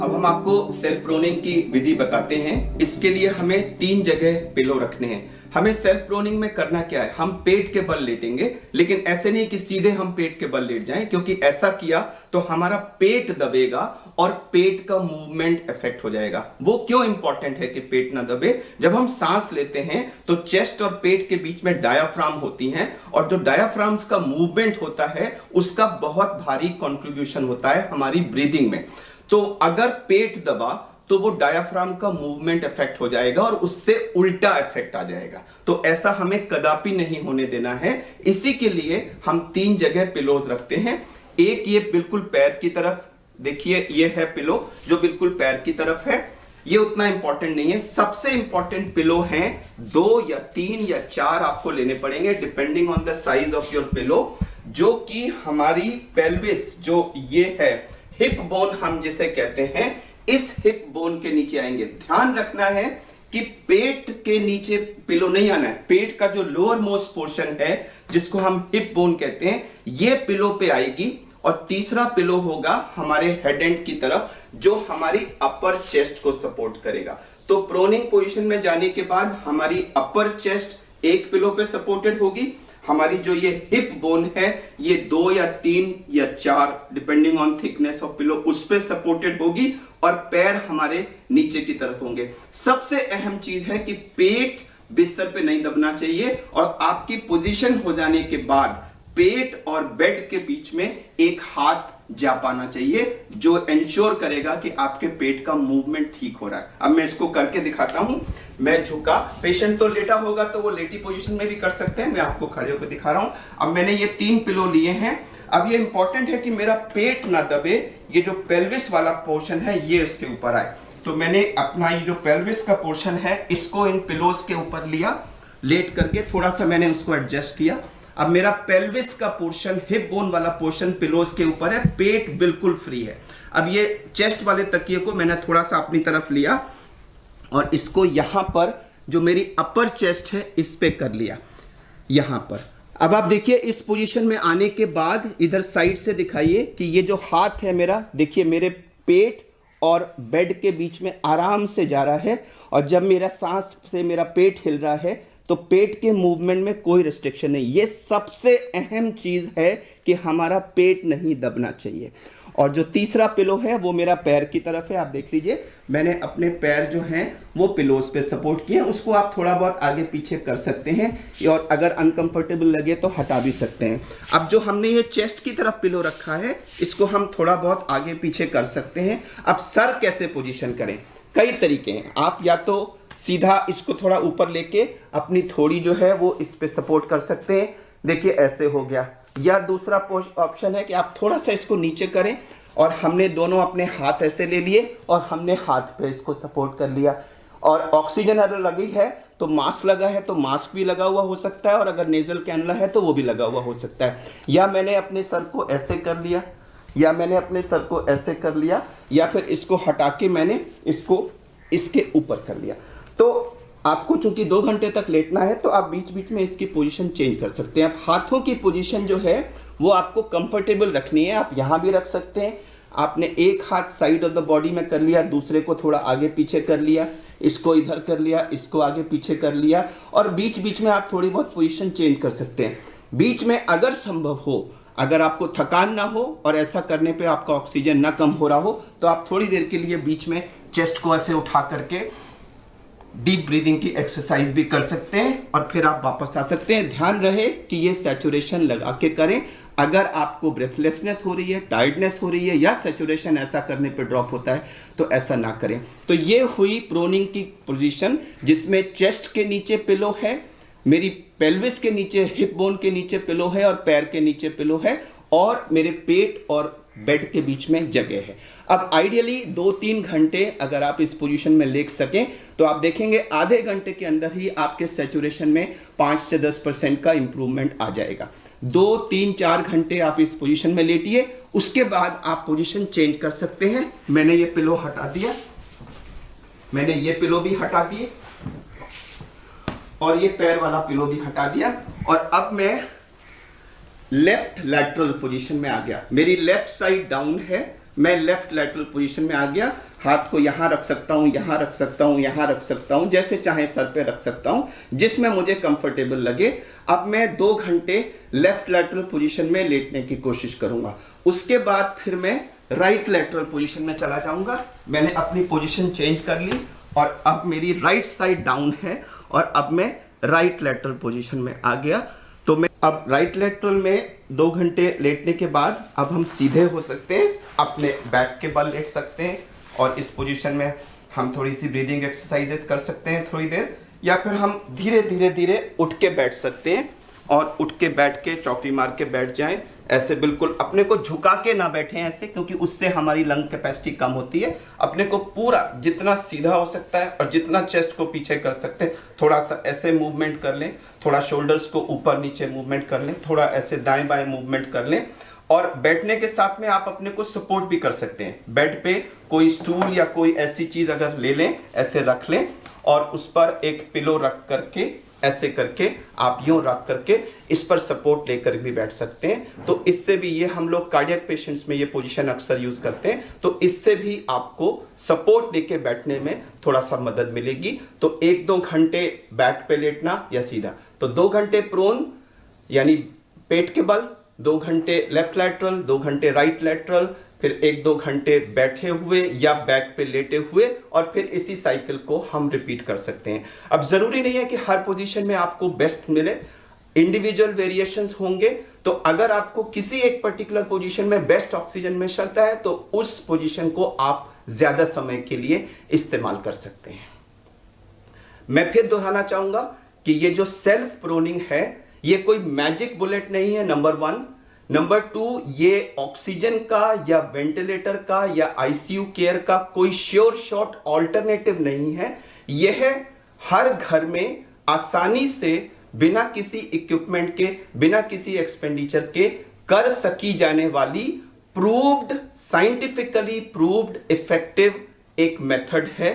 अब हम आपको सेल्फ प्रोनिंग की विधि बताते हैं। इसके लिए हमें 3 जगह पिलो रखने हैं। हमें सेल्फ प्रोनिंग में करना क्या है, हम पेट के बल लेटेंगे, लेकिन ऐसे नहीं कि सीधे हम पेट के बल लेट जाएं, क्योंकि ऐसा किया तो हमारा पेट दबेगा और पेट का मूवमेंट इफेक्ट हो जाएगा। वो क्यों इंपॉर्टेंट है कि पेट ना दबे? जब हम सांस लेते हैं तो चेस्ट और पेट के बीच में डायाफ्राम होती हैं, और जो डायाफ्राम्स का मूवमेंट होता है उसका बहुत भारी कंट्रीब्यूशन होता है हमारी ब्रीदिंग में। तो अगर पेट दबा तो वो डायाफ्राम का मूवमेंट इफेक्ट हो जाएगा और उससे उल्टा इफेक्ट आ जाएगा। तो ऐसा हमें कदापि नहीं होने देना है। इसी के लिए हम 3 जगह पिलोज रखते हैं। एक ये बिल्कुल पैर की तरफ, देखिए ये है पिलो जो बिल्कुल पैर की तरफ है। ये उतना इंपॉर्टेंट नहीं है। सबसे इंपॉर्टेंट पिलो हैं 2 या 3 या 4 आपको लेने पड़ेंगे depending on the size of your pillow, जो कि हमारी पेल्विस, जो ये है हिप बोन हम जिसे कहते हैं, इस हिप बोन के नीचे आएंगे। ध्यान रखना है कि पेट के नीचे पिलो नहीं आना है। पेट का जो लोअर मोस्ट पोर्शन है जिसको हम हिप बोन कहते हैं, ये पिलो पे आएगी। और तीसरा पिलो होगा हमारे हेड एंड की तरफ, जो हमारी अपर चेस्ट को सपोर्ट करेगा। तो प्रोनिंग पोजीशन में जाने के बाद हमारी अपर चेस्ट एक पिलो पे सपोर्टेड होगी। हमारी जो ये हिप बोन है ये 2 या 3 या 4 depending on thickness of pillow उस पे सपोर्टेड होगी, और पैर हमारे नीचे की तरफ होंगे। सबसे अहम चीज है कि पेट बिस्तर पे नहीं दबना चाहिए, और आपकी पोजीशन हो जाने के बाद पेट और बेड के बीच में एक हाथ जा पाना चाहिए, जो इंश्योर करेगा कि आपके पेट का मूवमेंट ठीक हो रहा है। अब मैं इसको करके दिखाता हूं। मैं झुका, पेशेंट तो लेटा होगा तो वो लेटी पोजीशन में भी कर सकते हैं, मैं आपको खड़े होकर दिखा रहा हूं। अब मैंने ये 3 पिलो लिए हैं। अब ये इंपॉर्टेंट है कि मेरा पेट ना दबे, ये जो पेल्विस वाला पोर्शन है ये इसके ऊपर आए। तो मैंने अपना ये जो पेल्विस का पोर्शन है इसको इन पिलोस के ऊपर लिया, लेट करके थोड़ा सा मैंने उसको एडजस्ट किया। अब मेरा पेल्विस का पोर्शन, हिप बोन वाला पोर्शन पिलोस के ऊपर है, पेट बिल्कुल फ्री है। अब ये चेस्ट वाले तकिए को मैंने थोड़ा सा अपनी तरफ लिया और इसको यहां पर जो मेरी अपर चेस्ट है इस पे कर लिया, यहां पर। अब आप देखिए इस पोजीशन में आने के बाद इधर साइड से दिखाइए कि ये जो हाथ है मेरा, देखिए मेरे पेट और बेड के बीच में आराम से जा रहा है, और जब मेरा सांस से मेरा पेट हिल रहा है तो पेट के मूवमेंट में कोई रिस्ट्रिक्शन नहीं। ये सबसे अहम चीज है कि हमारा पेट नहीं दबना चाहिए। और जो तीसरा पिलो है वो मेरा पैर की तरफ है। आप देख लीजिए मैंने अपने पैर जो हैं वो पिलोस पे सपोर्ट किए। उसको आप थोड़ा बहुत आगे पीछे कर सकते हैं, और अगर अनकंफर्टेबल लगे तो हटा भी सकते हैं। अब जो हमने ये चेस्ट की तरफ पिलो रखा है इसको हम थोड़ा बहुत आगे पीछे कर सकते हैं। अब सर कैसे पोजीशन करें? कई तरीके हैं। आप या तो सीधा इसको थोड़ा ऊपर लेके अपनी थोड़ी जो है वो इस पे सपोर्ट कर सकते हैं, देखिए ऐसे हो गया। या दूसरा ऑप्शन है कि आप थोड़ा सा इसको नीचे करें, और हमने दोनों अपने हाथ ऐसे ले लिए और हमने हाथ पे इसको सपोर्ट कर लिया। और ऑक्सीजन अगर लगी है तो मास्क लगा है तो मास्क भी लगा हुआ हो सकता है, और अगर नेजल कैनुला है तो वो भी लगा हुआ हो सकता है। या मैंने अपने सर को ऐसे कर लिया, या मैंने अपने सर को ऐसे कर लिया, या फिर इसको हटा के मैंने इसको इसके ऊपर कर लिया। तो आपको चूंकि 2 घंटे तक लेटना है तो आप बीच बीच में इसकी पोजीशन चेंज कर सकते हैं। आप हाथों की पोजीशन जो है वो आपको कंफर्टेबल रखनी है। आप यहाँ भी रख सकते हैं। आपने एक हाथ साइड ऑफ द बॉडी में कर लिया, दूसरे को थोड़ा आगे पीछे कर लिया, इसको इधर कर लिया, इसको आगे पीछे कर लिया, और बीच बीच में आप थोड़ी बहुत पोजीशन चेंज कर सकते हैं। बीच में अगर संभव हो, अगर आपको थकान ना हो और ऐसा करने पे आपका ऑक्सीजन ना कम हो रहा हो, तो आप थोड़ी देर के लिए बीच में चेस्ट को ऐसे उठा करके डीप ब्रीदिंग की एक्सरसाइज भी कर सकते हैं, और फिर आप वापस आ सकते हैं। ध्यान रहे कि ये सैचुरेशन लगा के करें। अगर आपको ब्रेथलेसनेस हो रही है, टायर्डनेस हो रही है, या सैचुरेशन ऐसा करने पे ड्रॉप होता है तो ऐसा ना करें। तो ये हुई प्रोनिंग की पोजीशन, जिसमें चेस्ट के नीचे पिलो है, मेरी पेल्विस के नीचे, हिप बोन के नीचे पिलो है, और पैर के नीचे पिलो है, और मेरे पेट और बेड के बीच में जगह है। अब आइडियली 2-3 घंटे अगर आप इस पोजीशन में लेट सकें तो आप देखेंगे आधे घंटे के अंदर ही आपके सैचुरेशन में 5 से 10% का इंप्रूवमेंट आ जाएगा। 2-3-4 घंटे आप इस पोजीशन में लेटिए, उसके बाद आप पोजीशन चेंज कर सकते हैं। मैंने ये पिलो हटा दिया, मैंने ये पिलो भी हटा दिए, और ये पैर वाला पिलो भी हटा दिया, और अब मैं लेफ्ट लैटरल पोजीशन में आ गया। मेरी लेफ्ट साइड डाउन है, मैं लेफ्ट लैटरल पोजीशन में आ गया, हाथ को यहाँ रख सकता हूँ, यहाँ रख सकता हूँ, यहाँ रख सकता हूँ, जैसे चाहे सर पे रख सकता हूँ, जिसमें मुझे कंफर्टेबल लगे। अब मैं 2 घंटे लेफ्ट लैटरल पोजीशन में लेटने की कोशिश करूंगा। उसके बाद फिर मैं राइट लैटरल पोजीशन में चला जाऊंगा। मैंने अपनी पोजीशन चेंज कर ली और अब मेरी राइट साइड डाउन है और अब मैं राइट लैटरल पोजीशन में आ गया। तो मैं अब राइट लैटरल में 2 घंटे लेटने के बाद अब हम सीधे हो सकते हैं, अपने बैक के बल लेट सकते हैं और इस पोजीशन में हम थोड़ी सी ब्रीदिंग एक्सरसाइजेस कर सकते हैं थोड़ी देर, या फिर हम धीरे धीरे धीरे उठ के बैठ सकते हैं और उठ के बैठ के चौकड़ी मार के बैठ जाएं। ऐसे बिल्कुल अपने को झुका के ना बैठें ऐसे, क्योंकि उससे हमारी लंग कैपेसिटी कम होती है। अपने को पूरा जितना सीधा हो सकता है और जितना चेस्ट को पीछे कर सकते हैं, थोड़ा सा ऐसे मूवमेंट कर लें, थोड़ा शोल्डर्स को ऊपर नीचे मूवमेंट कर लें, थोड़ा ऐसे दाएं बाएं मूवमेंट कर लें। और बैठने के साथ में आप अपने को सपोर्ट भी कर सकते हैं। बेड पे कोई स्टूल या कोई ऐसी चीज अगर ले लें, ऐसे रख लें और उस पर एक पिलो रख करके ऐसे करके आप यूं रख करके इस पर सपोर्ट लेकर भी बैठ सकते हैं। तो इससे भी, ये हम लोग कार्डियक पेशेंट्स में ये पोजीशन अक्सर यूज करते हैं, तो इससे भी आपको सपोर्ट लेके बैठने में थोड़ा सा मदद मिलेगी। तो 1-2 घंटे बैक पे लेटना या सीधा, तो 2 घंटे प्रोन यानी पेट के बल, 2 घंटे लेफ्ट लैटरल, 2 घंटे राइट लैटरल, फिर 1-2 घंटे बैठे हुए या बैक पे लेटे हुए, और फिर इसी साइकिल को हम रिपीट कर सकते हैं। अब जरूरी नहीं है कि हर पोजीशन में आपको बेस्ट मिले, इंडिविजुअल वेरिएशंस होंगे। तो अगर आपको किसी एक पर्टिकुलर पोजीशन में बेस्ट ऑक्सीजन मिल सकता है तो उस पोजीशन को आप ज्यादा समय के लिए इस्तेमाल कर सकते हैं। मैं फिर दोहराना चाहूंगा कि ये जो सेल्फ प्रोनिंग है ये कोई मैजिक बुलेट नहीं है, नंबर 1। नंबर 2, ये ऑक्सीजन का या वेंटिलेटर का या आईसीयू केयर का कोई श्योर शॉट ऑल्टरनेटिव नहीं है। यह हर घर में आसानी से बिना किसी इक्विपमेंट के, बिना किसी एक्सपेंडिचर के कर सकी जाने वाली प्रूव्ड, साइंटिफिकली प्रूव्ड इफेक्टिव एक मेथड है।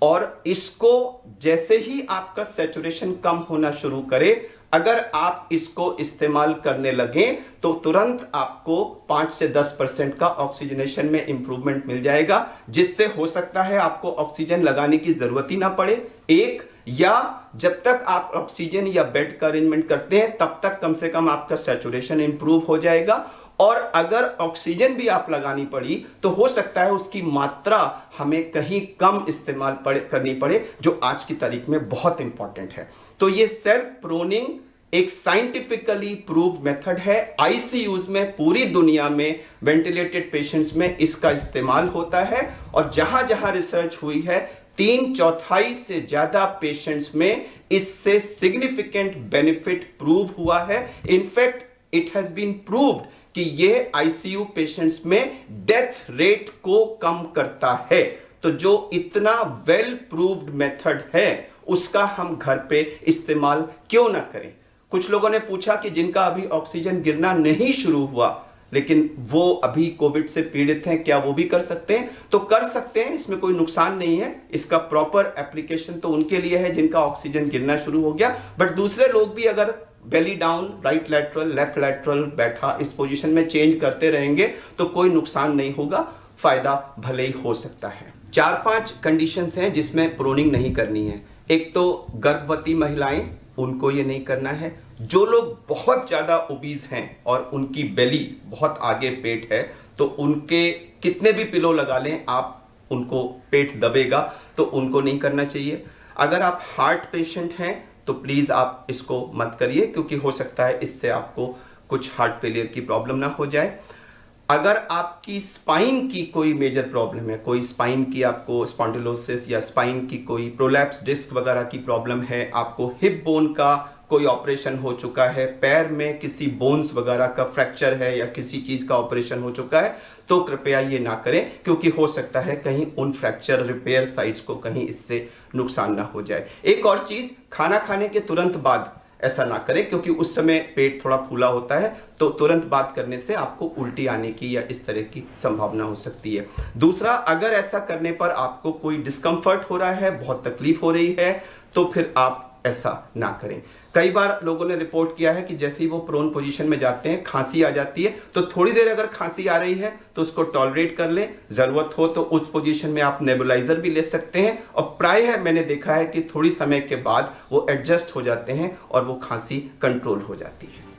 और इसको जैसे ही आपका सैचुरेशन कम होना शुरू करे, अगर आप इसको इस्तेमाल करने लगे तो तुरंत आपको 5 से 10% का ऑक्सीजनेशन में इंप्रूवमेंट मिल जाएगा, जिससे हो सकता है आपको ऑक्सीजन लगाने की जरूरत ही ना पड़े। एक, या जब तक आप ऑक्सीजन या बेड का अरेंजमेंट करते हैं तब तक कम से कम आपका सैचुरेशन इंप्रूव हो जाएगा। और अगर ऑक्सीजन भी आप लगानी पड़ी तो हो सकता है उसकी मात्रा हमें कहीं कम इस्तेमाल करनी पड़े, जो आज की तारीख में बहुत इंपॉर्टेंट है। तो ये सेल्फ प्रोनिंग एक साइंटिफिकली प्रूव मेथड है। आईसीयूज में पूरी दुनिया में वेंटिलेटेड पेशेंट्स में इसका इस्तेमाल होता है, और जहां जहां रिसर्च हुई है 3/4 से ज्यादा पेशेंट्स में इससे सिग्निफिकेंट बेनिफिट प्रूव हुआ है। In fact it has been proved कि ये आईसीयू पेशेंट्स में डेथ रेट को कम करता है। तो जो इतना वेल प्रूव्ड मेथड है उसका हम घर पे इस्तेमाल क्यों ना करें। कुछ लोगों ने पूछा कि जिनका अभी ऑक्सीजन गिरना नहीं शुरू हुआ लेकिन वो अभी कोविड से पीड़ित हैं, क्या वो भी कर सकते हैं? तो कर सकते हैं, इसमें कोई नुकसान नहीं है। इसका प्रॉपर एप्लीकेशन तो उनके लिए है जिनका ऑक्सीजन गिरना शुरू हो गया, बट दूसरे लोग भी अगर belly down, right lateral, left lateral बैठा इस पोजीशन में चेंज करते रहेंगे तो कोई नुकसान नहीं होगा, फायदा भले ही हो सकता है। 4-5 कंडीशंस हैं जिसमें प्रोनिंग नहीं करनी है। एक तो गर्भवती महिलाएं, उनको ये नहीं करना है। जो लोग बहुत ज्यादा ओबीज हैं और उनकी बेली बहुत आगे पेट है, तो उनके कितने भी पिलो लगा लें आप, उनको पेट दबेगा, तो उनको नहीं करना चाहिए। अगर आप हार्ट पेशेंट हैं तो प्लीज आप इसको मत करिए, क्योंकि हो सकता है इससे आपको कुछ हार्ट फेलियर की प्रॉब्लम ना हो जाए। अगर आपकी स्पाइन की कोई मेजर प्रॉब्लम है, कोई स्पाइन की आपको स्पॉन्डिलोसिस या स्पाइन की कोई प्रोलैप्स डिस्क वगैरह की प्रॉब्लम है, आपको हिप बोन का कोई ऑपरेशन हो चुका है, पैर में किसी बोन्स वगैरह का फ्रैक्चर है या किसी चीज का ऑपरेशन हो चुका है, तो कृपया ये ना करें, क्योंकि हो सकता है कहीं उन फ्रैक्चर रिपेयर साइट्स को कहीं इससे नुकसान ना हो जाए। एक और चीज, खाना खाने के तुरंत बाद ऐसा ना करें, क्योंकि उस समय पेट थोड़ा फूला होता है, तो तुरंत बात करने से आपको उल्टी आने की या इस तरह की संभावना हो सकती है। दूसरा, अगर ऐसा करने पर आपको कोई डिस्कंफर्ट हो रहा है, बहुत तकलीफ हो रही है, तो फिर आप ऐसा ना करें। कई बार लोगों ने रिपोर्ट किया है कि जैसे ही वो प्रोन पोजीशन में जाते हैं खांसी आ जाती है, तो थोड़ी देर अगर खांसी आ रही है तो उसको टॉलरेट कर लें, जरूरत हो तो उस पोजीशन में आप नेबुलाइजर भी ले सकते हैं, और प्रायः मैंने देखा है कि थोड़ी समय के बाद वो एडजस्ट हो जाते हैं और वो खांसी कंट्रोल हो जाती है।